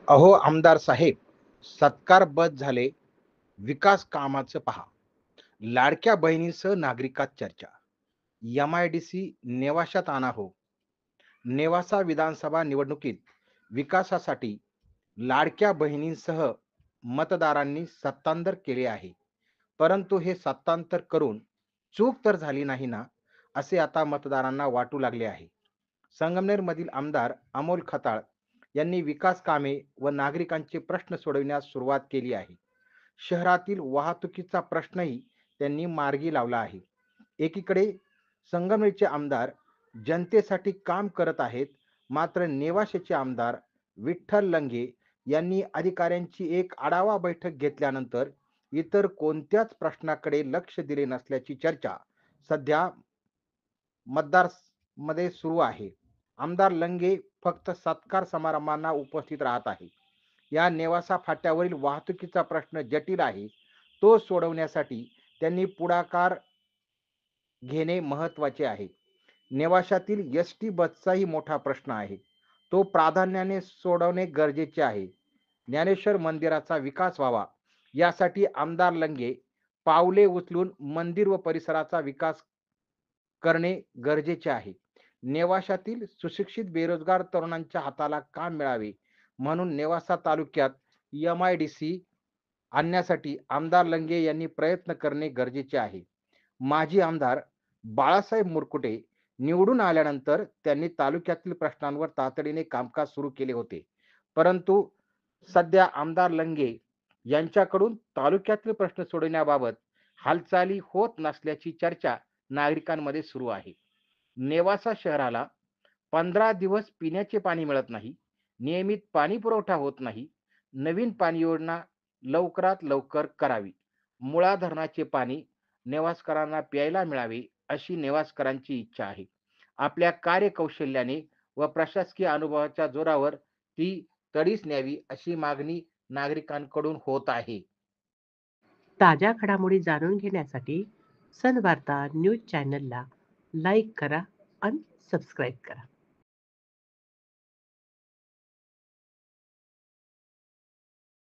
अहो आमदार साहेब, सत्कार बस झाले, विकास कामाचं पहा. लाडक्या बहिणीसह नागरिकात चर्चा. एम-आय-डी-सी नेवाशात आणा हो. नेवासा विधानसभा निवडणुकीत विकासासाठी लाडक्या बहिणींसह मतदारांनी सत्तांतर केले आहे. परंतु हे सत्तांतर करून चूक तर झाली नाही ना, असे आता मतदारांना वाटू लागले आहे. संगमनेरमधील आमदार अमोल खताळ यांनी विकास कामे व नागरिकांचे प्रश्न सोडविण्यास सुरुवात केली आहे. शहरातील वाहतुकीचा प्रश्नही त्यांनी मार्गी लावला आहे. एकीकडे संगमनेरचे आमदार जनतेसाठी काम करत आहेत, मात्र नेवाशाचे आमदार विठ्ठल लंगे यांनी अधिकाऱ्यांची एक आढावा बैठक घेतल्यानंतर इतर कोणत्याच प्रश्नाकडे लक्ष दिले नसल्याची चर्चा सध्या मतदार मध्ये सुरू आहे. आमदार लंगे फक्त सत्कार समारंभांना उपस्थित राहत आहे. या नेवासा फाट्यावरील वाहतुकीचा प्रश्न जटिल आहे. तो सोडवण्यासाठी त्यांनी पुढाकार घेणे महत्वाचे आहे. नेवाशातील एस-टी बसचाही मोठा प्रश्न आहे. तो प्राधान्याने सोडवणे गरजेचे आहे. ज्ञानेश्वर मंदिराचा विकास व्हावा यासाठी आमदार लंगे पावले उचलून मंदिर व परिसराचा विकास करणे गरजेचे आहे. नेवाशातील सुशिक्षित बेरोजगार तरुणांच्या हाताला काम मिळावे म्हणून नेवासा तालुक्यात एम-आय-डी-सी आणण्यासाठी आमदार लंगे यांनी प्रयत्न करणे गरजेचे आहे. माजी आमदार बाळासाहेब मुरकुटे निवडून आल्यानंतर त्यांनी तालुक्यातील प्रश्नांवर तातडीने कामकाज सुरू केले होते. परंतु सध्या आमदार लंगे यांच्याकडून तालुक्यातील प्रश्न सोडवण्याबाबत हालचाली होत नसल्याची चर्चा नागरिकांमध्ये सुरू आहे. नेवासा शहराला 15 दिवस पिण्याचे पाणी मिळत नाही. नियमित पाणी पुरवठा होत नाही. नवीन पाणी योजना लवकरात लवकर करावी. मुळा धरणाचे पाणी नेवासकरांना प्यायला मिळावे अशी नेवासकरांची इच्छा आहे. आपल्या कार्यकौशल्याने व प्रशासकीय अनुभवाच्या जोरावर ती तडीस न्यावी अशी मागणी नागरिकांकडून होत आहे. ताज्या घडामोडी जाणून घेण्यासाठी सन वार्ता न्यूज चॅनलला लाईक करा आणि सबस्क्राईब करा.